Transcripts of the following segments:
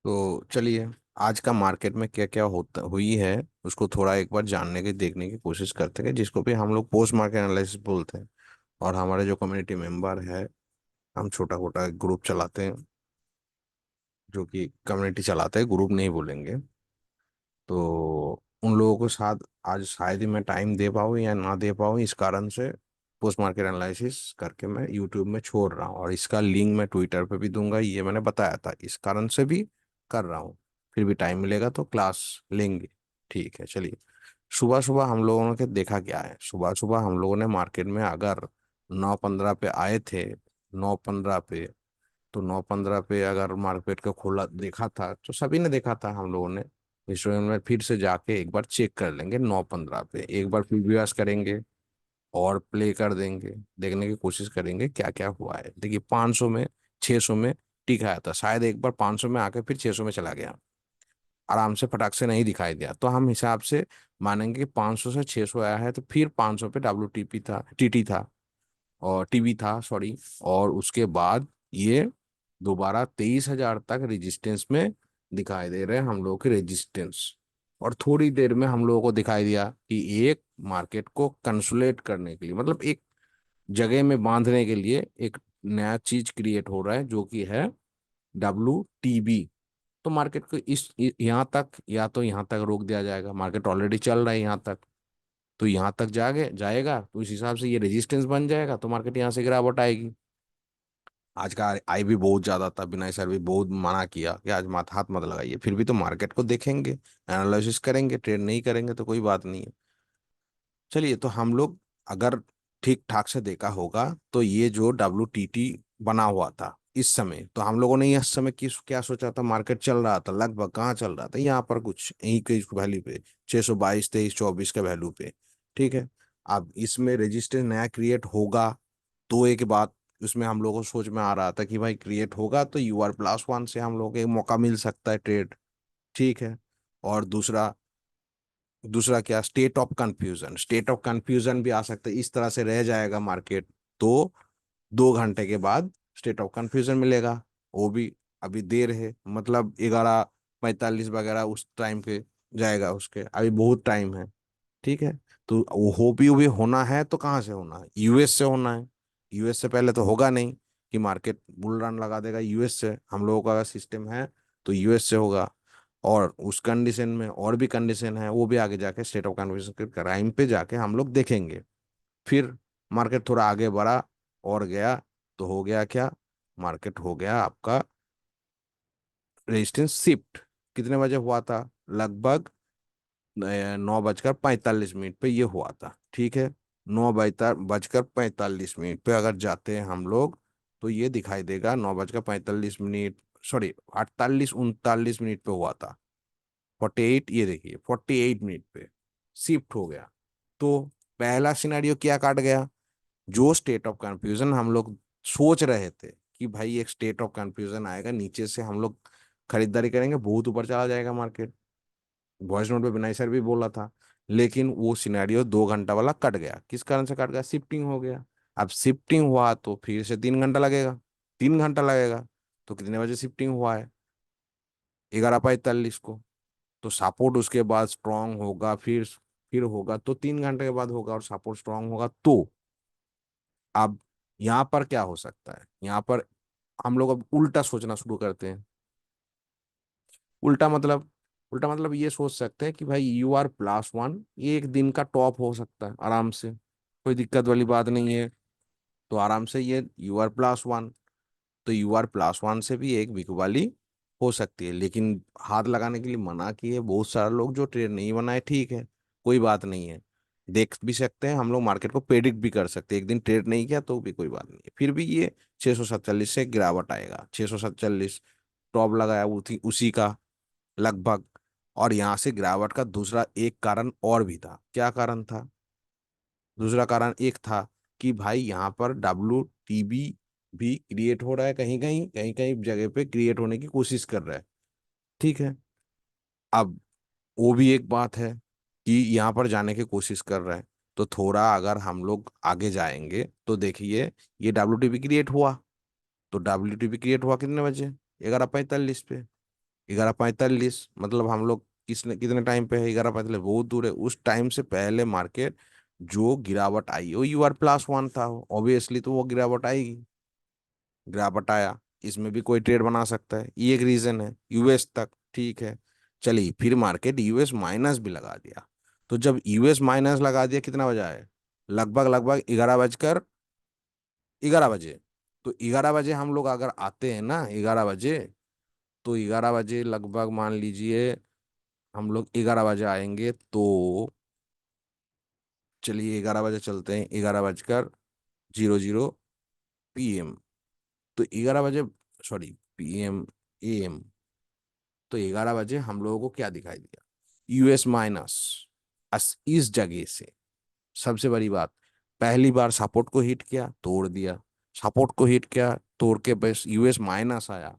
तो चलिए, आज का मार्केट में क्या क्या होता हुई है उसको थोड़ा एक बार जानने की देखने की कोशिश करते हैं, जिसको भी हम लोग पोस्ट मार्केट एनालिसिस बोलते हैं। और हमारे जो कम्युनिटी मेंबर है, हम छोटा छोटा ग्रुप चलाते हैं, जो कि कम्युनिटी चलाते हैं, ग्रुप नहीं बोलेंगे। तो उन लोगों के साथ आज शायद ही मैं टाइम दे पाऊँ या ना दे पाऊँ, इस कारण से पोस्ट मार्केट एनालिसिस करके मैं यूट्यूब में छोड़ रहा हूँ, और इसका लिंक मैं ट्विटर पे भी दूंगा, ये मैंने बताया था, इस कारण से भी कर रहा हूँ। फिर भी टाइम मिलेगा तो क्लास लेंगे। ठीक है, चलिए। सुबह सुबह हम लोगों ने देखा क्या है, सुबह सुबह हम लोगों ने मार्केट में अगर 9:15 पे आए थे, 9:15 पे, तो 9:15 पे अगर मार्केट का खोला देखा था तो सभी ने देखा था, हम लोगों ने हिस्टोरियन में फिर से जाके एक बार चेक कर लेंगे, 9:15 पे एक बार प्रीवियस करेंगे और प्ले कर देंगे, देखने की कोशिश करेंगे क्या क्या हुआ है। देखिए, 500 में, 600 में टिका आया था, शायद एक बार 500 में आके फिर 600 में चला गया, आराम से फटाक से नहीं दिखाई दिया, तो हम हिसाब से मानेंगे कि 500 से 600 आया है, तो फिर 500 पे WTP था, TT था, और टीवी था, सॉरी। और उसके बाद ये दोबारा 23,000 तक रेजिस्टेंस में दिखाई दे रहे हैं हम लोगों के रेजिस्टेंस। और थोड़ी देर में हम लोगों को दिखाई दिया कि एक मार्केट को कंसोलिडेट करने के लिए, मतलब एक जगह में बांधने के लिए एक नया चीज क्रिएट हो रहा है, जो कि है WTB। तो मार्केट को इस यहाँ तक, या तो यहाँ तक रोक दिया जाएगा, मार्केट ऑलरेडी चल रहा है यहाँ तक, तो यहाँ तक जागे जाएगा, तो इस हिसाब से ये रेजिस्टेंस बन जाएगा, तो मार्केट यहाँ से गिरावट आएगी। आज का आई भी बहुत ज्यादा था, विनय सर भी बहुत मना किया कि आज माथ हाथ मत लगाइए, फिर भी तो मार्केट को देखेंगे, एनालिसिस करेंगे, ट्रेड नहीं करेंगे तो कोई बात नहीं है। चलिए, तो हम लोग अगर ठीक ठाक से देखा होगा तो ये जो WTT बना हुआ था इस समय, तो हम लोगों ने इस समय किस क्या सोचा था, मार्केट चल रहा था लगभग कहाँ चल रहा था, यहाँ पर कुछ यहीं के वैल्यू पे, 622, 23, 24 के वैल्यू पे। ठीक है। अब इसमें रेजिस्टेंस नया क्रिएट होगा, तो एक बात उसमें हम लोगों को सोच में आ रहा था कि भाई क्रिएट होगा तो UR+1 से हम लोग को एक मौका मिल सकता है ट्रेड। ठीक है। और दूसरा दूसरा क्या, state of confusion, state of confusion भी आ सकता है, इस तरह से रह जाएगा मार्केट, तो 2 घंटे के बाद स्टेट ऑफ कंफ्यूजन मिलेगा। वो भी अभी देर है, मतलब 11:45 वगैरह उस टाइम पे जाएगा, उसके अभी बहुत टाइम है। ठीक है। तो वो भी होना है तो कहाँ से होना है, US से होना है। US से पहले तो होगा नहीं कि मार्केट बुल रन लगा देगा US से, हम लोगों का सिस्टम है तो US से होगा। और उस कंडीशन में और भी कंडीशन है, वो भी आगे जाके स्टेट ऑफ कन्फ्यूजन के क्राइम पे जाके हम लोग देखेंगे। फिर मार्केट थोड़ा आगे बढ़ा और गया, तो हो गया क्या, मार्केट हो गया आपका रेजिस्टेंस शिफ्ट। कितने बजे हुआ था, लगभग 9:45 पे ये हुआ था। ठीक है। 9:45 पे अगर जाते हैं हम लोग, तो ये दिखाई देगा 9:45, सॉरी, 48-39 पे हुआ था। 48, ये देखिए 48 मिनट पे शिफ्ट हो गया। तो पहला सिनेरियो क्या काट गया, जो स्टेट ऑफ कंफ्यूजन हम लोग सोच रहे थे कि भाई एक स्टेट ऑफ कंफ्यूजन आएगा, नीचे से हम लोग खरीदारी करेंगे, बहुत ऊपर चला जाएगा मार्केट, वॉइस नोट पे विनय सर भी बोला था। लेकिन वो सिनेरियो 2 घंटा वाला कट गया, किस कारण से कट गया, शिफ्टिंग हो गया। अब शिफ्टिंग हुआ तो फिर से 3 घंटा लगेगा, 3 घंटा लगेगा। तो कितने बजे शिफ्टिंग हुआ है, 11:45 को। तो सपोर्ट उसके बाद स्ट्रांग होगा, फिर होगा, तो 3 घंटे के बाद होगा और सपोर्ट स्ट्रांग होगा, तो अब यहाँ पर क्या हो सकता है, यहाँ पर हम लोग अब उल्टा सोचना शुरू करते हैं। उल्टा मतलब, उल्टा मतलब ये सोच सकते हैं कि भाई UR+1 ये एक दिन का टॉप हो सकता है आराम से, कोई दिक्कत वाली बात नहीं है। तो आराम से ये UR+1, तो UR+1 से भी एक वीक वाली हो सकती है, लेकिन हाथ लगाने के लिए मना किए बहुत सारे लोग, जो ट्रेड नहीं बनाए, ठीक है, कोई बात नहीं है। देख भी सकते हैं हम लोग, मार्केट को प्रेडिक्ट भी कर सकते हैं, एक दिन ट्रेड नहीं किया तो भी कोई बात नहीं है, फिर भी ये 647 से गिरावट आएगा, 647 टॉप लगाया उसी का लगभग। और यहाँ से गिरावट का दूसरा एक कारण और भी था, क्या कारण था, दूसरा कारण एक था कि भाई यहाँ पर WTB भी क्रिएट हो रहा है, कहीं कहीं जगह पे क्रिएट होने की कोशिश कर रहा है। ठीक है। अब वो भी एक बात है कि यहाँ पर जाने की कोशिश कर रहा है, तो थोड़ा अगर हम लोग आगे जाएंगे तो देखिए, ये WTB क्रिएट हुआ, तो WTB क्रिएट हुआ कितने बजे, 11:45 पे। 11:45 मतलब हम लोग किसने कितने टाइम पे है, 11:45 बहुत दूर है। उस टाइम से पहले मार्केट जो गिरावट आई वो UR+1 था, ऑब्वियसली तो वो गिरावट आएगी। गिरावट आया, इसमें भी कोई ट्रेड बना सकता है, ये एक रीजन है। यूएस तक ठीक है, चलिए फिर मार्केट यूएस माइनस भी लगा दिया। तो जब यूएस माइनस लगा दिया, कितना बजा है, लगभग लगभग 11 बजे। तो 11 बजे हम लोग अगर आते हैं ना, 11 बजे, तो 11 बजे लगभग मान लीजिए हम लोग 11 बजे आएंगे तो चलिए 11 बजे चलते हैं, 11:00 PM। तो 11 बजे, सॉरी PM, AM। तो 11 बजे हम लोगों को क्या दिखाई दिया, यूएस माइनस। इस जगह से सबसे बड़ी बात, पहली बार सपोर्ट को हिट किया, तोड़ दिया। सपोर्ट को हिट किया, तोड़ के बस यूएस माइनस आया।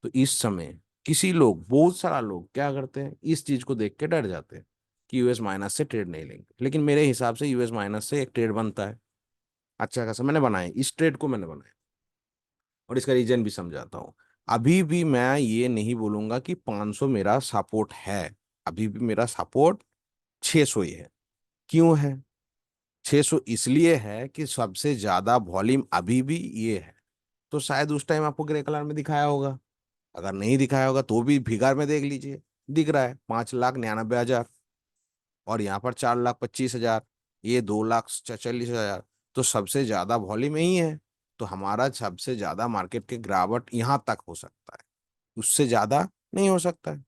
तो इस समय किसी लोग, बहुत सारा लोग क्या करते हैं, इस चीज को देख के डर जाते हैं कि यूएस माइनस से ट्रेड नहीं लेंगे। लेकिन मेरे हिसाब से यूएस माइनस से एक ट्रेड बनता है, अच्छा खासा मैंने बनाया, इस ट्रेड को मैंने बनाया। और इसका रीजन भी समझाता हूँ। अभी भी मैं ये नहीं बोलूंगा कि 500 मेरा सपोर्ट है। अभी भी मेरा सपोर्ट 600 ही है। क्यों है 600? इसलिए है कि सबसे ज्यादा वॉल्यूम अभी भी ये है। तो शायद उस टाइम आपको ग्रे कलर में दिखाया होगा, अगर नहीं दिखाया होगा तो भी फिगर में देख लीजिए, दिख रहा है 5,99,000। और यहाँ पर 4,25,000, ये 2,40,000। तो सबसे ज्यादा वॉल्यूम यही है। तो हमारा सबसे ज्यादा मार्केट के गिरावट यहाँ तक हो सकता है, उससे ज्यादा नहीं हो सकता है।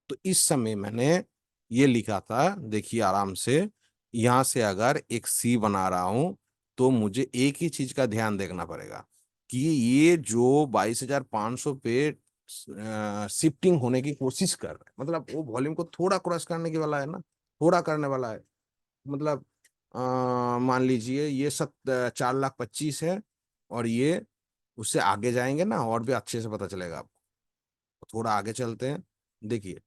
तो इस समय मैंने ये लिखा था, देखिए आराम से, यहां से अगर एक सी बना रहा हूं तो मुझे एक ही चीज का ध्यान देखना पड़ेगा कि ये जो 22,500 पे शिफ्टिंग होने की कोशिश कर रहा है, मतलब वो वॉल्यूम को थोड़ा क्रॉस करने की वाला है ना, थोड़ा करने वाला है। मतलब मान लीजिए ये 4,25,000 है, और ये उससे आगे जाएंगे ना, और भी अच्छे से पता चलेगा आपको। थोड़ा आगे चलते हैं, देखिए,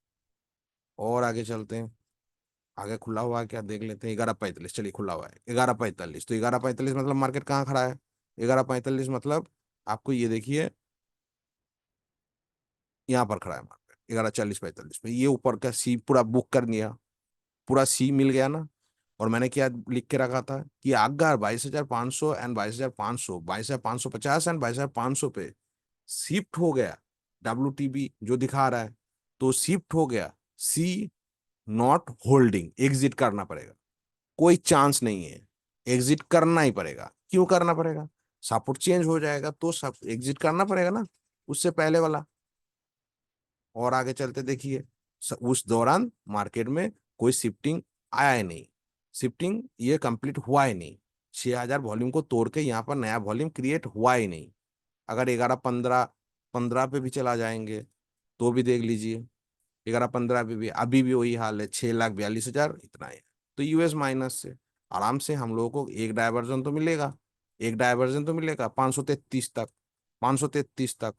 और आगे चलते हैं। आगे खुला हुआ है क्या, देख लेते हैं। 11:45, चलिए खुला हुआ है 11:45। तो 11:45 मतलब मार्केट कहाँ खड़ा है, 11:45 मतलब आपको ये देखिए, यहाँ पर खड़ा है मार्केट 11:40-45 में। ये ऊपर का सी पूरा बुक कर लिया, पूरा सी मिल गया ना। और मैंने क्या लिख के रखा था कि अगर 22,500 एंड 22,500, 22,550 एंड 22,500 पे शिफ्ट हो गया, WTB जो दिखा रहा है, तो शिफ्ट हो गया, सी नॉट होल्डिंग, एग्जिट करना पड़ेगा। कोई चांस नहीं है, एग्जिट करना ही पड़ेगा। क्यों करना पड़ेगा, सपोर्ट चेंज हो जाएगा तो सब एग्जिट करना पड़ेगा ना, उससे पहले वाला। और आगे चलते देखिए, उस दौरान मार्केट में कोई शिफ्टिंग आया ही नहीं, शिफ्टिंग ये कंप्लीट हुआ ही नहीं। 6,000 वॉल्यूम को तोड़ के यहाँ पर नया वॉल्यूम क्रिएट हुआ ही नहीं। अगर 11:15 पे भी चला जाएंगे तो भी देख लीजिए, 11:15 पे भी अभी भी वही हाल है, 6,42,000 इतना है। तो यूएस माइनस से आराम से हम लोगों को एक डायवर्जन तो मिलेगा, एक डायवर्जन तो मिलेगा 533 तक, 533 तक,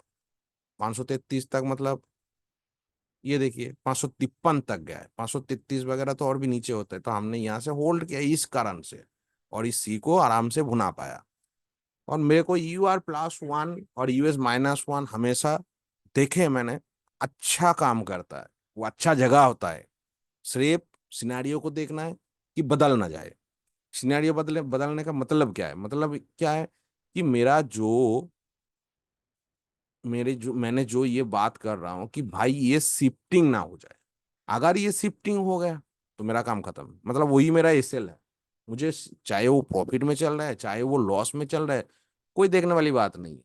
533 तक मतलब ये देखिए 553 तक गया है। 533 वगैरह तो और भी नीचे होता है, तो हमने यहाँ से होल्ड किया इस कारण से, और इस सी को आराम से भुना पाया। और मेरे को UR+1 और US-1 हमेशा देखे मैंने, अच्छा काम करता है, वो अच्छा जगह होता है। सिर्फ सिनेरियो को देखना है कि बदल ना जाए। सिनेरियो बदलने का मतलब क्या है, मतलब क्या है कि मेरे जो मैंने जो ये बात कर रहा हूं कि भाई ये शिफ्टिंग ना हो जाए। अगर ये शिफ्टिंग हो गया तो मेरा काम खत्म, मतलब वही मेरा एसएल है। मुझे चाहे वो प्रॉफिट में चल रहा है चाहे वो लॉस में चल रहा है, कोई देखने वाली बात नहीं।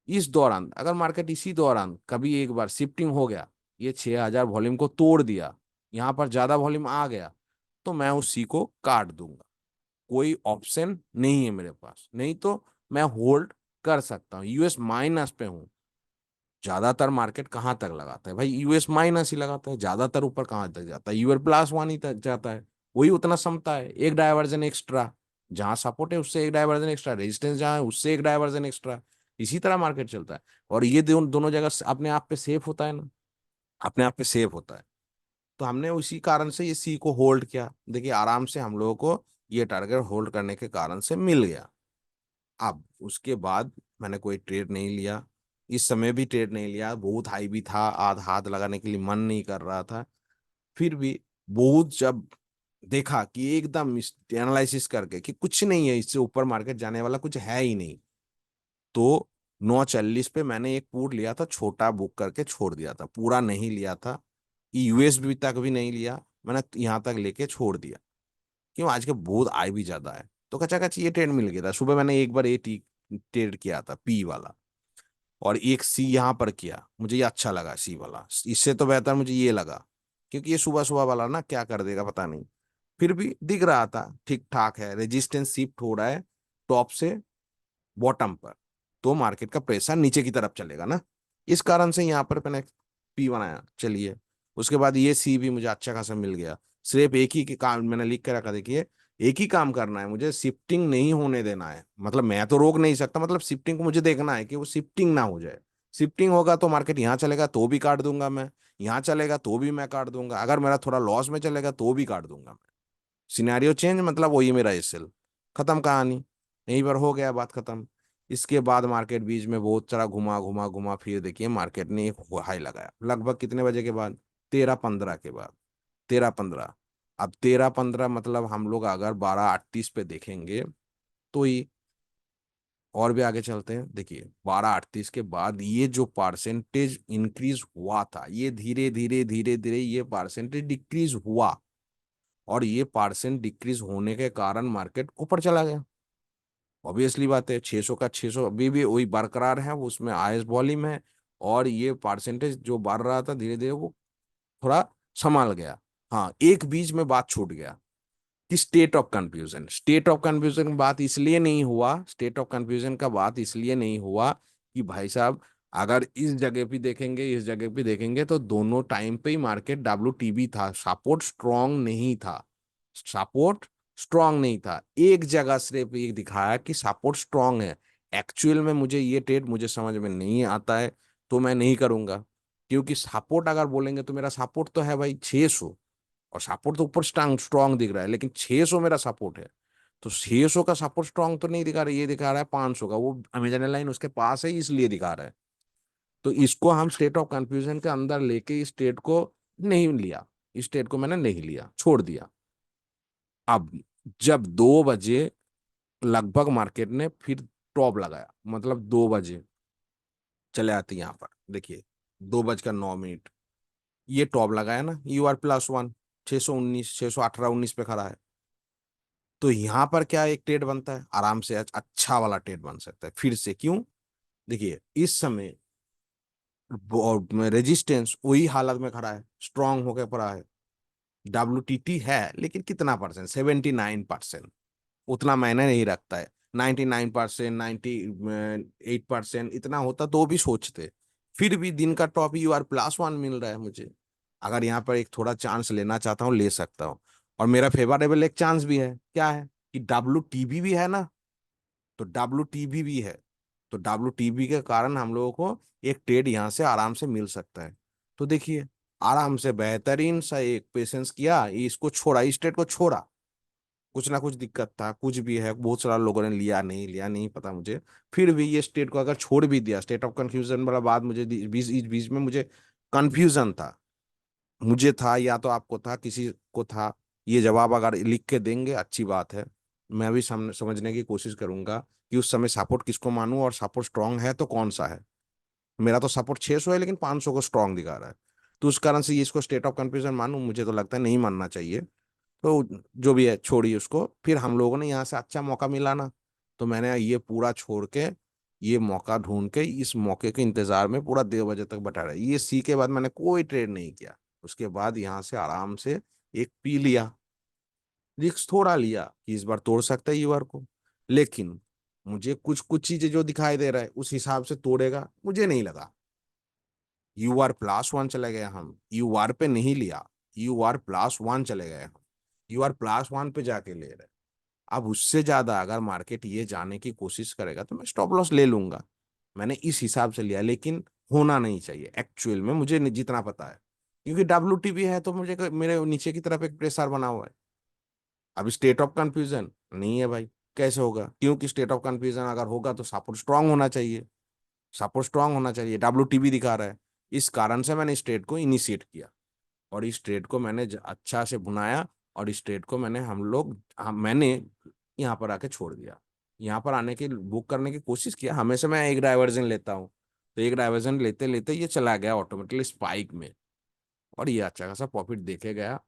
इस दौरान अगर मार्केट इसी दौरान कभी एक बार शिफ्टिंग हो गया, ये 6,000 वॉल्यूम को तोड़ दिया, यहाँ पर ज्यादा वॉल्यूम आ गया, तो मैं उस सी को काट दूंगा। कोई ऑप्शन नहीं है मेरे पास, नहीं तो मैं होल्ड कर सकता हूँ। यूएस माइनस पे हूँ, ज्यादातर मार्केट कहाँ तक लगाता है भाई, यूएस माइनस ही लगाता है। ज्यादातर ऊपर कहाँ तक जाता है, UR+1 ही तक जाता है। वही उतना समता है, एक डायवर्जन एक्स्ट्रा, जहां सपोर्ट है उससे एक डायवर्जन एक्स्ट्रा, रेजिस्टेंस जहां है उससे एक डायवर्जन एक्स्ट्रा। इसी तरह मार्केट चलता है। और ये दोनों जगह अपने आप पे सेफ होता है ना, अपने आप पे सेफ होता है। तो हमने उसी कारण से ये सी को होल्ड किया, देखिए आराम से हम लोगों को ये टारगेट होल्ड करने के कारण से मिल गया। अब उसके बाद मैंने कोई ट्रेड नहीं लिया, इस समय भी ट्रेड नहीं लिया, बहुत हाई भी था, आध हाथ लगाने के लिए मन नहीं कर रहा था। फिर भी बहुत जब देखा कि एकदम एनालिसिस करके कि कुछ नहीं है, इससे ऊपर मार्केट जाने वाला कुछ है ही नहीं, तो 9:40 पे मैंने एक पुट लिया था, छोटा बुक करके छोड़ दिया था, पूरा नहीं लिया था, यूएसबी तक भी नहीं लिया, मैंने यहाँ तक लेके छोड़ दिया। क्यों? आज के बहुत आय भी ज्यादा है, तो कचा कच ये ट्रेड मिल गया था। सुबह मैंने एक बार ए टी ट्रेड किया था, पी वाला, और एक सी यहाँ पर किया, मुझे ये अच्छा लगा सी वाला, इससे तो बेहतर मुझे ये लगा, क्योंकि ये सुबह सुबह वाला ना क्या कर देगा पता नहीं। फिर भी दिख रहा था ठीक ठाक है, रेजिस्टेंस शिफ्ट हो रहा है टॉप से बॉटम पर, तो मार्केट का प्रेशर नीचे की तरफ चलेगा ना, इस कारण से यहाँ पर मैंने पी बनाया। चलिए, उसके बाद ये सी भी मुझे अच्छा खासा मिल गया। सिर्फ एक ही के काम मैंने लिख के रखा, देखिए, एक ही काम करना है मुझे, शिफ्टिंग नहीं होने देना है, मतलब मैं तो रोक नहीं सकता, मतलब शिफ्टिंग को मुझे देखना है कि वो शिफ्टिंग ना हो जाए। शिफ्टिंग होगा तो मार्केट यहाँ चलेगा तो भी काट दूंगा मैं, यहाँ चलेगा तो भी मैं काट दूंगा, अगर मेरा थोड़ा लॉस में चलेगा तो भी काट दूंगा मैं। सिनेरियो चेंज मतलब वही मेरा एसएल, खत्म कहानी, यहीं पर हो गया, बात खत्म। इसके बाद मार्केट बीच में बहुत सारा घुमा घुमा घुमा, फिर देखिए मार्केट ने एक हाई लगाया लगभग कितने बजे के बाद, 13:15 के बाद, 13:15। अब 13:15 मतलब हम लोग अगर 12:38 पे देखेंगे तो ही, और भी आगे चलते हैं, देखिए 12:38 के बाद ये जो परसेंटेज इंक्रीज हुआ था, ये धीरे धीरे धीरे धीरे ये परसेंटेज डिक्रीज हुआ, और ये परसेंट डिक्रीज होने के कारण मार्केट ऊपर चला गया। ऑब्वियसली बात है, 600 का 600 अभी भी वही बरकरार है, वो उसमें हाईएस्ट वॉल्यूम है, और ये परसेंटेज जो बढ़ रहा था धीरे धीरे वो थोड़ा संभाल गया। हाँ, एक बीच में बात छूट गया कि state of confusion, state of confusion की बात इसलिए नहीं हुआ, स्टेट ऑफ कंफ्यूजन का बात इसलिए नहीं हुआ कि भाई साहब, अगर इस जगह पे देखेंगे, इस जगह पे देखेंगे, तो दोनों टाइम पे ही मार्केट WTB था, सपोर्ट स्ट्रांग नहीं था, सपोर्ट स्ट्रांग नहीं था, एक जगह सिर्फ ये दिखाया कि सपोर्ट स्ट्रांग है। एक्चुअल में मुझे ये ट्रेड मुझे समझ में नहीं आता है, तो मैं नहीं करूंगा, क्योंकि सपोर्ट अगर बोलेंगे तो मेरा सपोर्ट तो है भाई 600, और सपोर्ट तो ऊपर स्ट्रांग स्ट्रांग दिख रहा है, लेकिन 600 मेरा सपोर्ट है, तो 600 का सपोर्ट स्ट्रांग तो नहीं दिखा रहा है, ये दिखा रहा है 500 का, वो अमेजन लाइन उसके पास है इसलिए दिखा रहा है। तो इसको हम स्टेट ऑफ कंफ्यूजन के अंदर लेके इस स्टेट को नहीं लिया, इस स्टेट को मैंने नहीं लिया, छोड़ दिया। अब जब 2 बजे लगभग मार्केट ने फिर टॉप लगाया, मतलब 2 बजे चले आते यहाँ पर, देखिए 2:09 ये टॉप लगाया ना, UR+1, 619, 618-19 पे खड़ा है, तो यहां पर क्या एक ट्रेड बनता है, आराम से अच्छा वाला ट्रेड बन सकता है फिर से। क्यों? देखिए इस समय रेजिस्टेंस वही हालत में खड़ा है, स्ट्रांग होकर पड़ा है, WTT है, लेकिन कितना परसेंट, 79%, उतना मायने नहीं रखता है। 99%, 98% इतना होता तो भी सोचते। फिर भी दिन का टॉप UR+1 मिल रहा है मुझे, अगर यहाँ पर एक थोड़ा चांस लेना चाहता हूँ ले सकता हूँ। और मेरा फेवरेबल एक चांस भी है, क्या है कि WTB भी है ना, तो WTB भी है, तो WTB के कारण हम लोगों को एक ट्रेड यहाँ से आराम से मिल सकता है। तो देखिए, आराम से बेहतरीन सा एक पेशेंस किया, इसको छोड़ा, इस ट्रेड को छोड़ा, कुछ ना कुछ दिक्कत था, कुछ भी है, बहुत सारा लोगों ने लिया नहीं लिया नहीं पता मुझे, फिर भी ये स्टेट को अगर छोड़ भी दिया, स्टेट ऑफ कंफ्यूजन वाला बात मुझे बीच इस बीच में मुझे कंफ्यूजन था, मुझे था या तो आपको था, किसी को था, ये जवाब अगर लिख के देंगे अच्छी बात है, मैं भी समझने की कोशिश करूंगा कि उस समय सपोर्ट किसको मानूं, और सपोर्ट स्ट्रांग है तो कौन सा है। मेरा तो सपोर्ट 600 है, लेकिन 500 को स्ट्रांग दिखा रहा है, तो उस कारण से ये इसको स्टेट ऑफ कंफ्यूजन मानूं, मुझे तो लगता है नहीं मानना चाहिए। तो जो भी है छोड़िए उसको, फिर हम लोगों ने यहाँ से अच्छा मौका मिला ना, तो मैंने ये पूरा छोड़ के, ये मौका ढूंढ के, इस मौके के इंतजार में पूरा 2 बजे तक बैठा रहा, ये सी के बाद मैंने कोई ट्रेड नहीं किया। उसके बाद यहाँ से आराम से एक पी लिया, रिस्क थोड़ा लिया कि इस बार तोड़ सकता है यूआर को, लेकिन मुझे कुछ कुछ चीजें जो दिखाई दे रहा है उस हिसाब से तोड़ेगा मुझे नहीं लगा। UR+1 चले गए हम, यूआर पे नहीं लिया, UR+1 चले गए हम, UR+1 पे जाके ले रहे। अब उससे ज्यादा अगर मार्केट ये जाने की कोशिश करेगा तो मैं स्टॉप लॉस ले लूंगा, मैंने इस हिसाब से लिया, लेकिन होना नहीं चाहिए एक्चुअल में, मुझे जितना पता है, क्योंकि WTB है तो मुझे मेरे नीचे की तरफ एक प्रेशर बना हुआ है। अब स्टेट ऑफ कंफ्यूजन नहीं है भाई, कैसे होगा? क्योंकि स्टेट ऑफ कंफ्यूजन अगर होगा तो सपोर्ट स्ट्रांग होना चाहिए, सपोर्ट स्ट्रांग होना चाहिए, WTB दिखा रहा है। इस कारण से मैंने इस ट्रेड को इनिशिएट किया, और इस ट्रेड को मैंने अच्छा से बुनाया, और इस ट्रेड को मैंने यहाँ पर आके छोड़ दिया। यहाँ पर आने की बुक करने की कोशिश किया, हमेशा मैं एक डाइवर्जन लेता हूँ, तो एक डाइवर्जन लेते लेते ये चला गया ऑटोमेटिकली स्पाइक में, और ये अच्छा खासा प्रॉफिट देखे गया।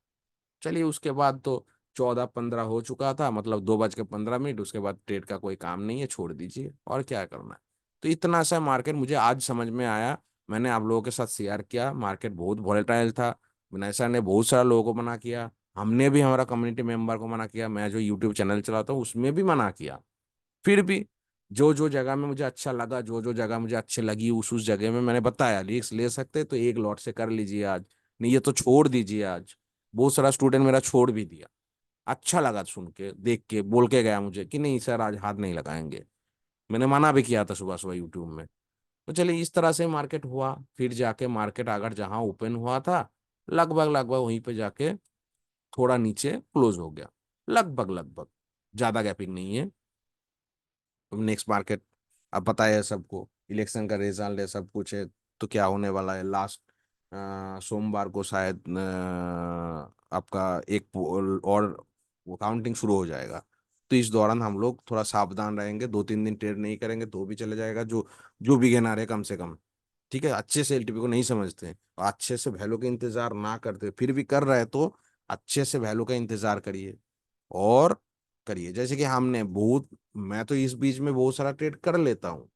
चलिए उसके बाद तो 14:15 हो चुका था, मतलब 2:15, उसके बाद ट्रेड का कोई काम नहीं है, छोड़ दीजिए, और क्या करना है। तो इतना सा मार्केट मुझे आज समझ में आया, मैंने आप लोगों के साथ शेयर किया। मार्केट बहुत वॉलेटाइल था, विनय सर ने बहुत सारा लोगों को मना किया, हमने भी, हमारा कम्युनिटी मेंबर को मना किया, मैं जो यूट्यूब चैनल चलाता हूँ उसमें भी मना किया। फिर भी जो जो जगह में मुझे अच्छा लगा, जो जो जगह मुझे अच्छी लगी, उस जगह में मैंने बताया रिस्क ले सकते तो एक लॉट से कर लीजिए आज, नहीं ये तो छोड़ दीजिए आज। बहुत सारा स्टूडेंट मेरा छोड़ भी दिया। अच्छा लगा सुन के, देख के, बोल के गया मुझे कि नहीं सर आज हाथ नहीं लगाएंगे। मैंने मना भी किया था सुबह सुबह यूट्यूब में। तो चलिए इस तरह से मार्केट हुआ, फिर जाके मार्केट अगर जहां ओपन हुआ था लगभग लगभग वहीं पे जाके थोड़ा नीचे क्लोज हो गया, लगभग लगभग, ज्यादा गैपिंग नहीं है। नेक्स्ट मार्केट, अब पता है सबको, इलेक्शन का रिजल्ट है, सब कुछ है, तो क्या होने वाला है लास्ट सोमवार को शायद आपका एक और वो काउंटिंग शुरू हो जाएगा। तो इस दौरान हम लोग थोड़ा सावधान रहेंगे, 2-3 दिन ट्रेड नहीं करेंगे तो भी चले जाएगा, जो जो बिगिनर है कम से कम, ठीक है, अच्छे से एलटीपी को नहीं समझते हैं और अच्छे से वैल्यू का इंतजार ना करते फिर भी कर रहे हैं, तो अच्छे से वैल्यू का इंतजार करिए और करिए। जैसे कि हमने बहुत, मैं तो इस बीच में बहुत सारा ट्रेड कर लेता हूँ,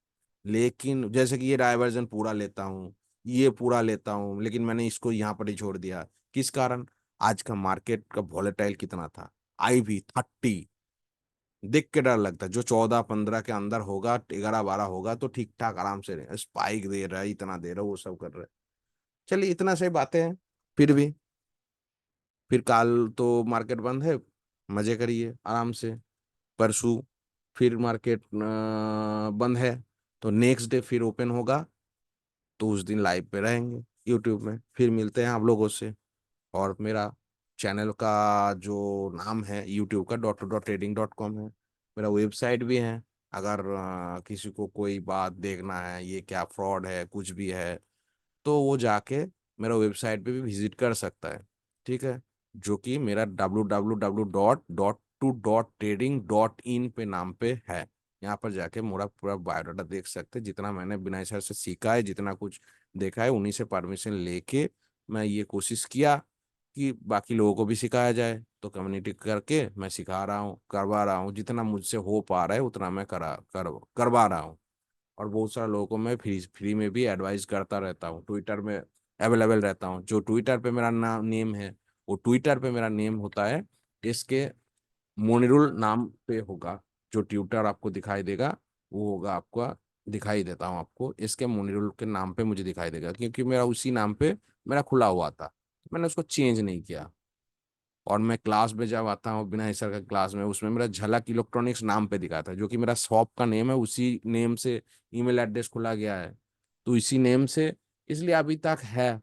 लेकिन जैसे कि ये डाइवर्जन पूरा लेता हूँ, ये पूरा लेता हूँ, लेकिन मैंने इसको यहाँ पर ही छोड़ दिया। किस कारण? आज का मार्केट का वॉलेटाइल कितना था, IV30, देख के डर लगता है। जो 14-15 के अंदर होगा, 11-12 होगा तो ठीक ठाक आराम से रहे, स्पाइक दे रहा है, इतना दे रहा है, वो सब कर रहा है। चलिए इतना सही बातें हैं। फिर भी फिर कल तो मार्केट बंद है, मजे करिए आराम से। परसों फिर मार्केट बंद है, तो नेक्स्ट डे फिर ओपन होगा, तो उस दिन लाइव पे रहेंगे यूट्यूब में, फिर मिलते हैं आप लोगों से। और मेरा चैनल का जो नाम है यूट्यूब का .to.trading.com है, मेरा वेबसाइट भी है। अगर किसी को कोई बात देखना है, ये क्या फ्रॉड है कुछ भी है, तो वो जाके मेरा वेबसाइट पे भी विजिट कर सकता है, ठीक है, जो कि मेरा www.to.trading.in पे नाम पे है। यहाँ पर जाके मेरा पूरा बायोडाटा देख सकते हैं, जितना मैंने विनय सर से सीखा है, जितना कुछ देखा है, उन्हीं से परमिशन लेके मैं ये कोशिश किया कि बाकी लोगों को भी सिखाया जाए, तो कम्युनिटी करके मैं सिखा रहा हूँ, करवा रहा हूँ, जितना मुझसे हो पा रहा है उतना मैं करवा रहा हूँ। और बहुत सारे लोगों को मैं फ्री फ्री में भी एडवाइस करता रहता हूँ, ट्विटर में अवेलेबल रहता हूँ। जो ट्विटर पे मेरा नाम नेम है, वो ट्विटर पे मेरा नेम होता है इसके मोनिरुल नाम पे होगा। जो ट्विटर आपको दिखाई देगा वो होगा आपका, दिखाई देता हूँ आपको, इसके मोनिरुल के नाम पे मुझे दिखाई देगा, क्योंकि मेरा उसी नाम पे मेरा खुला हुआ था, मैंने उसको चेंज नहीं किया। और मैं क्लास में जब आता हूँ बिना सर का क्लास में, उसमें मेरा झलक इलेक्ट्रॉनिक्स नाम पे दिखाता है, जो कि मेरा शॉप का नेम है, उसी नेम से ईमेल एड्रेस खोला गया है, तो इसी नेम से, इसलिए अभी तक है।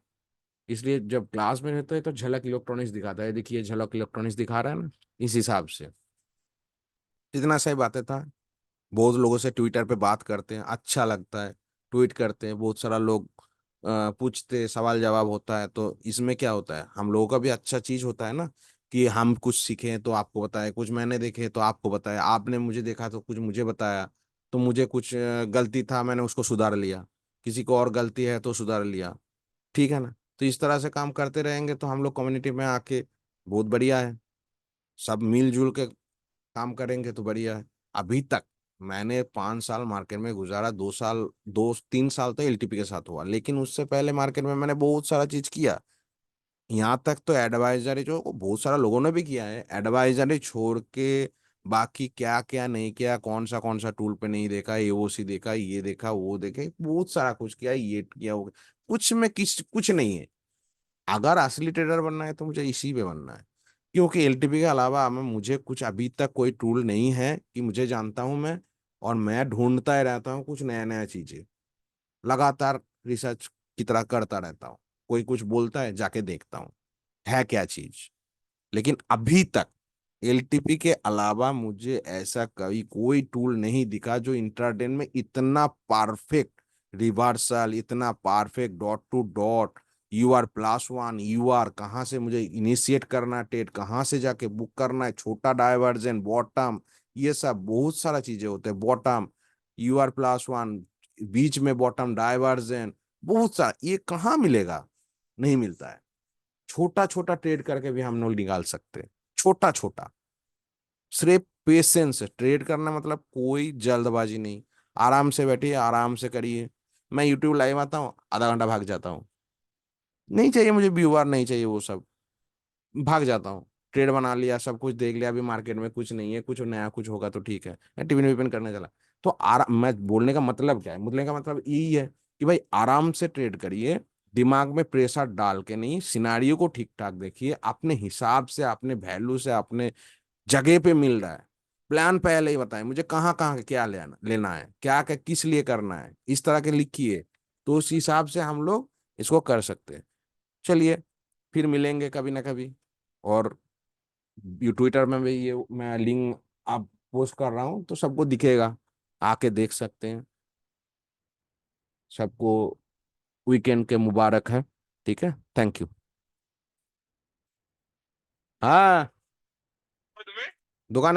इसलिए जब क्लास में रहते हैं तो झलक इलेक्ट्रॉनिक्स दिखाता है, देखिए झलक इलेक्ट्रॉनिक्स दिखा रहा है ना, इस हिसाब से। इतना सही बातें था। बहुत लोगों से ट्विटर पे बात करते हैं, अच्छा लगता है, ट्वीट करते हैं, बहुत सारा लोग पूछते, सवाल जवाब होता है, तो इसमें क्या होता है, हम लोगों का भी अच्छा चीज होता है ना, कि हम कुछ सीखें तो आपको बताए, कुछ मैंने देखे तो आपको बताया, आपने मुझे देखा तो कुछ मुझे बताया, तो मुझे कुछ गलती था मैंने उसको सुधार लिया, किसी को और गलती है तो सुधार लिया, ठीक है ना। तो इस तरह से काम करते रहेंगे तो हम लोग कम्युनिटी में आके, बहुत बढ़िया है, सब मिलजुल के काम करेंगे तो बढ़िया है। अभी तक मैंने 5 साल मार्केट में गुजारा, 2 साल, 2-3 साल तो एलटीपी के साथ हुआ, लेकिन उससे पहले मार्केट में मैंने बहुत सारा चीज किया। यहाँ तक तो एडवाइजरी जो बहुत सारा लोगों ने भी किया है, एडवाइजरी छोड़ के बाकी क्या क्या नहीं किया, कौन सा टूल पे नहीं देखा, एओसी देखा, ये देखा, वो देखे, बहुत सारा कुछ किया, ये किया, वो कुछ में कुछ नहीं है। अगर असली ट्रेडर बनना है तो मुझे इसी पे बनना है, क्योंकि एलटीपी के अलावा मैं, मुझे कुछ अभी तक कोई टूल नहीं है कि मुझे जानता हूं मैं, और मैं ढूंढता ही रहता हूँ कुछ नया नया चीजें, लगातार रिसर्च की तरह करता रहता हूँ। कोई कुछ बोलता है जाके देखता हूँ है क्या चीज, लेकिन अभी तक एलटीपी के अलावा मुझे ऐसा कभी कोई टूल नहीं दिखा जो इंट्राडे में इतना परफेक्ट, रिवर्सल इतना perfect, dot to dot, UR+1, UR कहाँ से मुझे इनिशिएट करना, ट्रेड कहाँ से जाके बुक करना है, छोटा डाइवर्जन, बॉटम, ये सब बहुत सारा चीजें होते हैं। बॉटम, UR+1, बीच में बॉटम डाइवर्जन, बहुत सारा, ये कहाँ मिलेगा? नहीं मिलता है। छोटा छोटा ट्रेड करके भी हम लोग निकाल सकते हैं, छोटा छोटा। सिर्फ पेशेंस, ट्रेड करना मतलब कोई जल्दबाजी नहीं। आराम से बैठिए, आराम से करिए। मैं यूट्यूब लाइव आता हूँ, आधा घंटा भाग जाता हूँ। नहीं चाहिए मुझे व्यूअर, नहीं चाहिए वो सब, भाग जाता हूँ। ट्रेड बना लिया, सब कुछ देख लिया, अभी मार्केट में कुछ नहीं है, कुछ नया कुछ होगा तो ठीक है, मैं टिफिन विपिन करने चला। तो आराम, मैं बोलने का मतलब क्या है, बोलने का मतलब यही है कि भाई आराम से ट्रेड करिए, दिमाग में प्रेशर डाल के नहीं, सिनारियो को ठीक ठाक देखिए, अपने हिसाब से, अपने वैल्यू से, अपने जगह पे मिल रहा है। प्लान पहले ही बताएं मुझे, कहाँ कहाँ क्या लेना लेना है, क्या क्या किस लिए करना है, इस तरह के लिखिए, तो उस हिसाब से हम लोग इसको कर सकते हैं। चलिए, फिर मिलेंगे कभी ना कभी। और ये ट्विटर में भी ये मैं लिंक आप पोस्ट कर रहा हूँ तो सबको दिखेगा, आके देख सकते हैं। सबको वीकेंड के मुबारक है। ठीक है, थैंक यू। हाँ, दुकान